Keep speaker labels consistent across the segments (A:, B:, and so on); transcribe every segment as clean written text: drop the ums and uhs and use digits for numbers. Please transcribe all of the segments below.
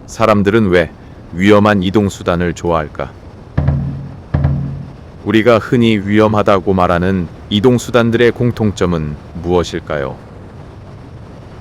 A: 사람들은 왜 위험한 이동수단을 좋아할까? 우리가 흔히 위험하다고 말하는 이동수단들의 공통점은 무엇일까요?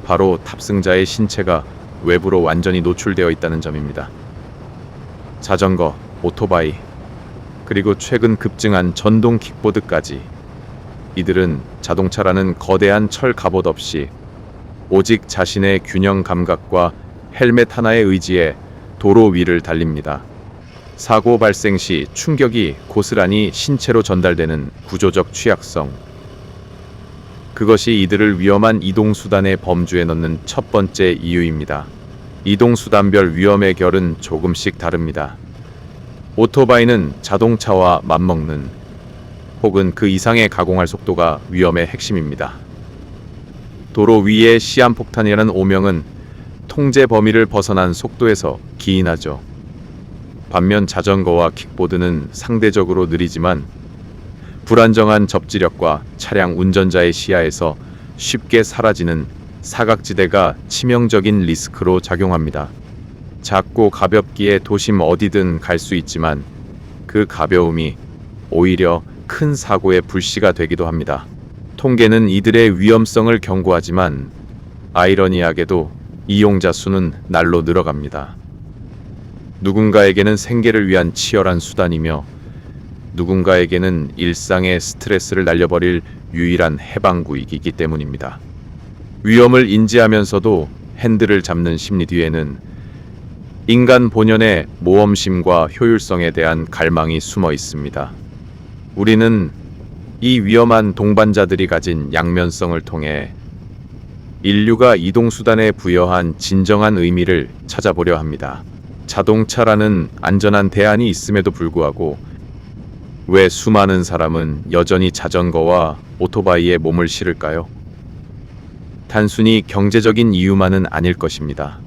A: 바로 탑승자의 신체가 외부로 완전히 노출되어 있다는 점입니다. 자전거, 오토바이, 그리고 최근 급증한 전동 킥보드까지 이들은 자동차라는 거대한 철 갑옷 없이 오직 자신의 균형 감각과 헬멧 하나의 의지에 도로 위를 달립니다. 사고 발생 시 충격이 고스란히 신체로 전달되는 구조적 취약성. 그것이 이들을 위험한 이동수단의 범주에 넣는 첫 번째 이유입니다. 이동수단별 위험의 결은 조금씩 다릅니다. 오토바이는 자동차와 맞먹는 혹은 그 이상의 가공할 속도가 위험의 핵심입니다. 도로 위의 시한폭탄이라는 오명은 통제 범위를 벗어난 속도에서 기인하죠. 반면 자전거와 킥보드는 상대적으로 느리지만 불안정한 접지력과 차량 운전자의 시야에서 쉽게 사라지는 사각지대가 치명적인 리스크로 작용합니다. 작고 가볍기에 도심 어디든 갈 수 있지만 그 가벼움이 오히려 큰 사고의 불씨가 되기도 합니다. 통계는 이들의 위험성을 경고하지만 아이러니하게도 이용자 수는 날로 늘어갑니다. 누군가에게는 생계를 위한 치열한 수단이며 누군가에게는 일상의 스트레스를 날려버릴 유일한 해방구이기 때문입니다. 위험을 인지하면서도 핸들을 잡는 심리 뒤에는 인간 본연의 모험심과 효율성에 대한 갈망이 숨어 있습니다. 우리는 이 위험한 동반자들이 가진 양면성을 통해 인류가 이동수단에 부여한 진정한 의미를 찾아보려 합니다. 자동차라는 안전한 대안이 있음에도 불구하고 왜 수많은 사람은 여전히 자전거와 오토바이에 몸을 실을까요? 단순히 경제적인 이유만은 아닐 것입니다.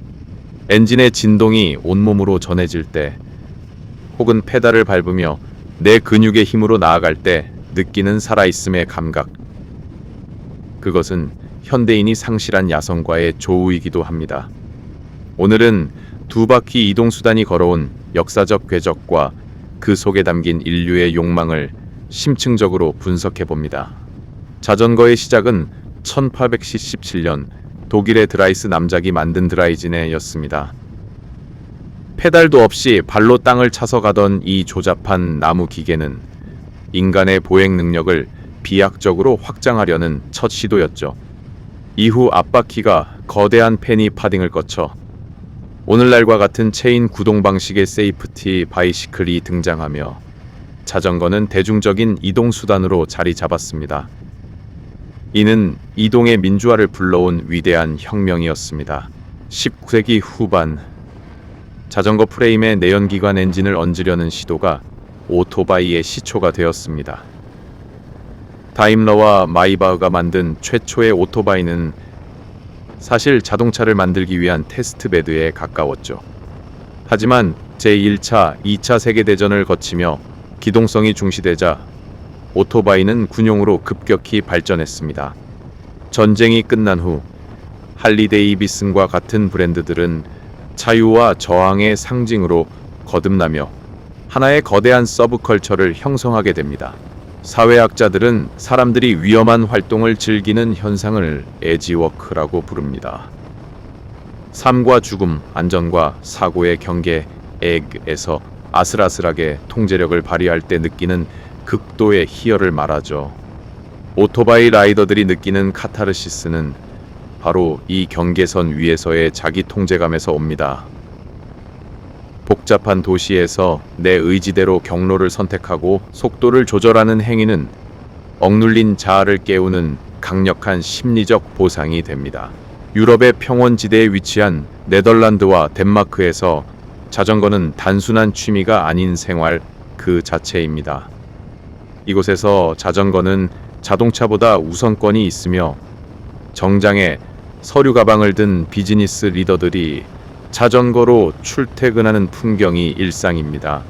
A: 엔진의 진동이 온몸으로 전해질 때, 혹은 페달을 밟으며 내 근육의 힘으로 나아갈 때 느끼는 살아있음의 감각. 그것은 현대인이 상실한 야성과의 조우이기도 합니다. 오늘은 두 바퀴 이동수단이 걸어온 역사적 궤적과 그 속에 담긴 인류의 욕망을 심층적으로 분석해 봅니다. 자전거의 시작은 1877년 독일의 드라이스 남작이 만든 드라이지네였습니다. 페달도 없이 발로 땅을 차서 가던 이 조잡한 나무 기계는 인간의 보행 능력을 비약적으로 확장하려는 첫 시도였죠. 이후 앞바퀴가 거대한 페니 파딩을 거쳐 오늘날과 같은 체인 구동 방식의 세이프티 바이시클이 등장하며 자전거는 대중적인 이동수단으로 자리 잡았습니다. 이는 이동의 민주화를 불러온 위대한 혁명이었습니다. 19세기 후반, 자전거 프레임에 내연기관 엔진을 얹으려는 시도가 오토바이의 시초가 되었습니다. 다임러와 마이바흐가 만든 최초의 오토바이는 사실 자동차를 만들기 위한 테스트베드에 가까웠죠. 하지만 제1차, 2차 세계대전을 거치며 기동성이 중시되자 오토바이는 군용으로 급격히 발전했습니다. 전쟁이 끝난 후 할리데이비슨과 같은 브랜드들은 자유와 저항의 상징으로 거듭나며 하나의 거대한 서브컬처를 형성하게 됩니다. 사회학자들은 사람들이 위험한 활동을 즐기는 현상을 에지워크라고 부릅니다. 삶과 죽음, 안전과 사고의 경계, 액에서 아슬아슬하게 통제력을 발휘할 때 느끼는 극도의 희열을 말하죠. 오토바이 라이더들이 느끼는 카타르시스는 바로 이 경계선 위에서의 자기 통제감에서 옵니다. 복잡한 도시에서 내 의지대로 경로를 선택하고 속도를 조절하는 행위는 억눌린 자아를 깨우는 강력한 심리적 보상이 됩니다. 유럽의 평원지대에 위치한 네덜란드와 덴마크에서 자전거는 단순한 취미가 아닌 생활 그 자체입니다. 이곳에서 자전거는 자동차보다 우선권이 있으며 정장에 서류 가방을 든 비즈니스 리더들이 자전거로 출퇴근하는 풍경이 일상입니다.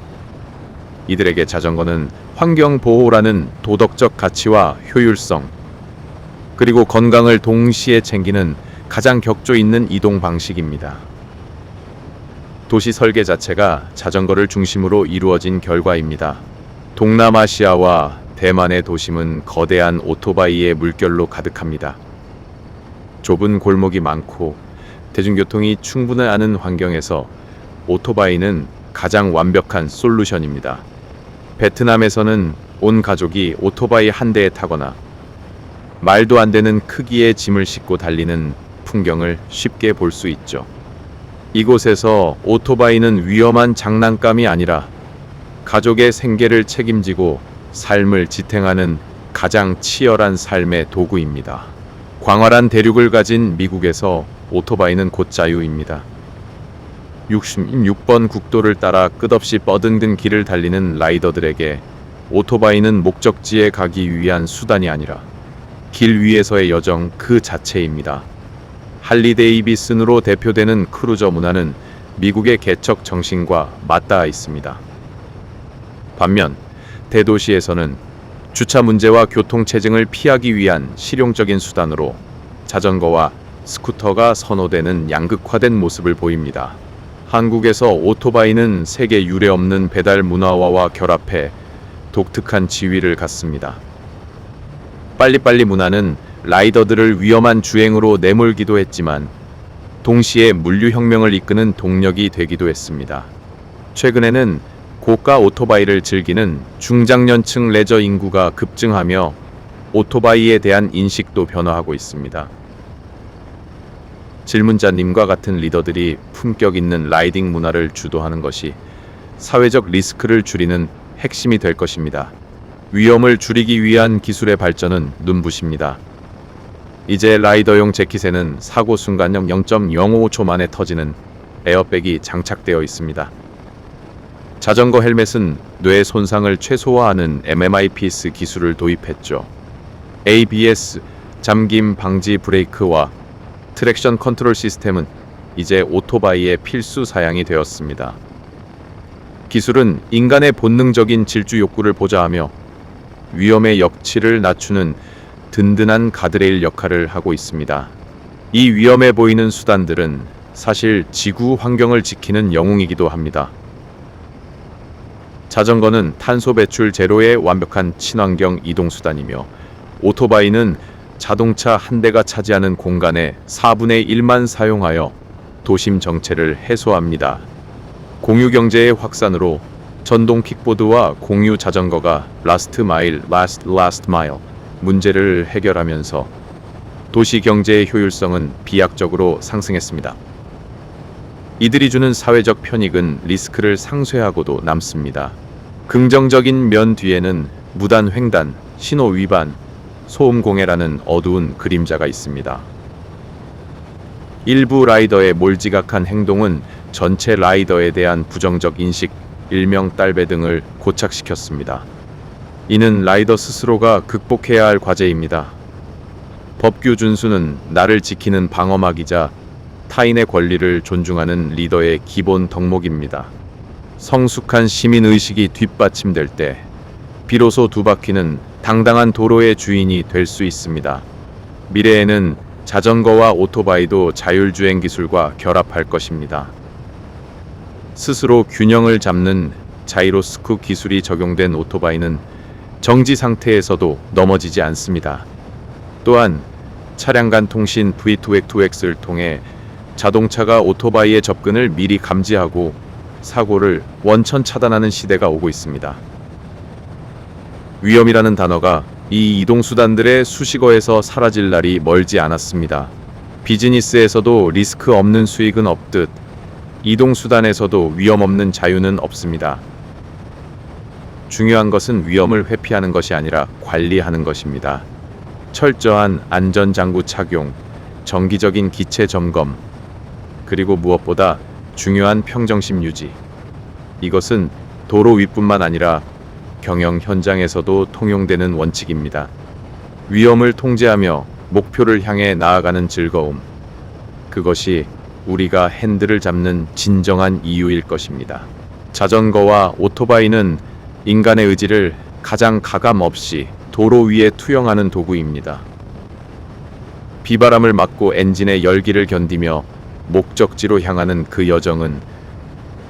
A: 이들에게 자전거는 환경 보호라는 도덕적 가치와 효율성, 그리고 건강을 동시에 챙기는 가장 격조 있는 이동 방식입니다. 도시 설계 자체가 자전거를 중심으로 이루어진 결과입니다. 동남아시아와 대만의 도심은 거대한 오토바이의 물결로 가득합니다. 좁은 골목이 많고 대중교통이 충분히 않은 환경에서 오토바이는 가장 완벽한 솔루션입니다. 베트남에서는 온 가족이 오토바이 한 대에 타거나 말도 안 되는 크기의 짐을 싣고 달리는 풍경을 쉽게 볼 수 있죠. 이곳에서 오토바이는 위험한 장난감이 아니라 가족의 생계를 책임지고 삶을 지탱하는 가장 치열한 삶의 도구입니다. 광활한 대륙을 가진 미국에서 오토바이는 곧 자유입니다. 66번 국도를 따라 끝없이 뻗은 길을 달리는 라이더들에게 오토바이는 목적지에 가기 위한 수단이 아니라 길 위에서의 여정 그 자체입니다. 할리 데이비슨으로 대표되는 크루저 문화는 미국의 개척 정신과 맞닿아 있습니다. 반면 대도시에서는 주차 문제와 교통 체증을 피하기 위한 실용적인 수단으로 자전거와 스쿠터가 선호되는 양극화된 모습을 보입니다. 한국에서 오토바이는 세계 유례 없는 배달 문화화와 결합해 독특한 지위를 갖습니다. 빨리빨리 문화는 라이더들을 위험한 주행으로 내몰기도 했지만 동시에 물류혁명을 이끄는 동력이 되기도 했습니다. 최근에는 고가 오토바이를 즐기는 중장년층 레저 인구가 급증하며 오토바이에 대한 인식도 변화하고 있습니다. 질문자님과 같은 리더들이 품격 있는 라이딩 문화를 주도하는 것이 사회적 리스크를 줄이는 핵심이 될 것입니다. 위험을 줄이기 위한 기술의 발전은 눈부십니다. 이제 라이더용 재킷에는 사고 순간력 0.05초 만에 터지는 에어백이 장착되어 있습니다. 자전거 헬멧은 뇌 손상을 최소화하는 MMIPS 기술을 도입했죠. ABS, 잠김 방지 브레이크와 트랙션 컨트롤 시스템은 이제 오토바이의 필수 사양이 되었습니다. 기술은 인간의 본능적인 질주 욕구를 보좌하며 위험의 역치를 낮추는 든든한 가드레일 역할을 하고 있습니다. 이 위험해 보이는 수단들은 사실 지구 환경을 지키는 영웅이기도 합니다. 자전거는 탄소 배출 제로의 완벽한 친환경 이동수단이며 오토바이는 자동차 한 대가 차지하는 공간의 4분의 1만 사용하여 도심 정체를 해소합니다. 공유 경제의 확산으로 전동 킥보드와 공유 자전거가 라스트 마일, 라스트 마일 문제를 해결하면서 도시 경제의 효율성은 비약적으로 상승했습니다. 이들이 주는 사회적 편익은 리스크를 상쇄하고도 남습니다. 긍정적인 면 뒤에는 무단 횡단, 신호 위반, 소음 공해라는 어두운 그림자가 있습니다. 일부 라이더의 몰지각한 행동은 전체 라이더에 대한 부정적 인식, 일명 딸배 등을 고착시켰습니다. 이는 라이더 스스로가 극복해야 할 과제입니다. 법규 준수는 나를 지키는 방어막이자 타인의 권리를 존중하는 리더의 기본 덕목입니다. 성숙한 시민의식이 뒷받침될 때 비로소 두 바퀴는 당당한 도로의 주인이 될 수 있습니다. 미래에는 자전거와 오토바이도 자율주행 기술과 결합할 것입니다. 스스로 균형을 잡는 자이로스쿠 기술이 적용된 오토바이는 정지 상태에서도 넘어지지 않습니다. 또한 차량 간 통신 V2X2X를 통해 자동차가 오토바이의 접근을 미리 감지하고 사고를 원천 차단하는 시대가 오고 있습니다. 위험이라는 단어가 이 이동수단들의 수식어에서 사라질 날이 멀지 않았습니다. 비즈니스에서도 리스크 없는 수익은 없듯 이동수단에서도 위험 없는 자유는 없습니다. 중요한 것은 위험을 회피하는 것이 아니라 관리하는 것입니다. 철저한 안전장구 착용, 정기적인 기체 점검, 그리고 무엇보다 중요한 평정심 유지. 이것은 도로 위뿐만 아니라 경영 현장에서도 통용되는 원칙입니다. 위험을 통제하며 목표를 향해 나아가는 즐거움. 그것이 우리가 핸들을 잡는 진정한 이유일 것입니다. 자전거와 오토바이는 인간의 의지를 가장 가감 없이 도로 위에 투영하는 도구입니다. 비바람을 막고 엔진의 열기를 견디며 목적지로 향하는 그 여정은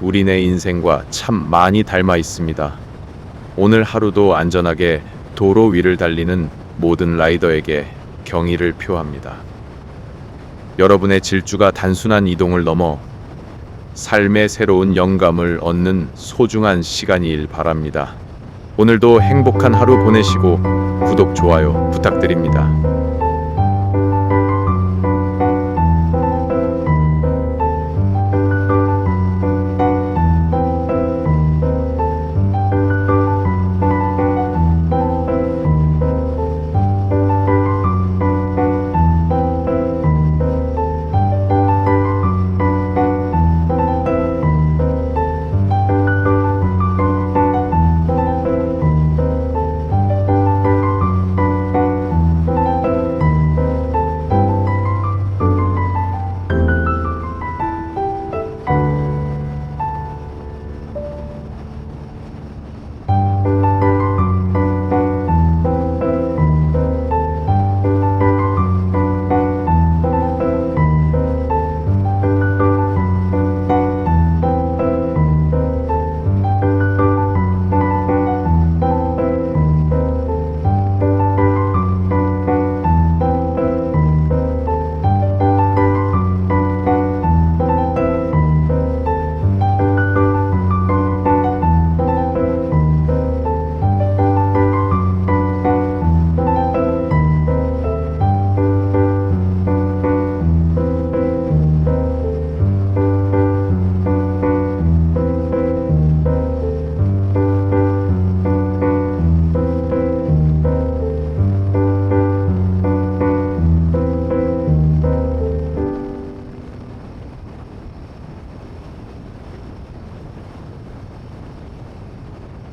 A: 우리네 인생과 참 많이 닮아 있습니다. 오늘 하루도 안전하게 도로 위를 달리는 모든 라이더에게 경의를 표합니다. 여러분의 질주가 단순한 이동을 넘어 삶의 새로운 영감을 얻는 소중한 시간이길 바랍니다. 오늘도 행복한 하루 보내시고 구독, 좋아요 부탁드립니다.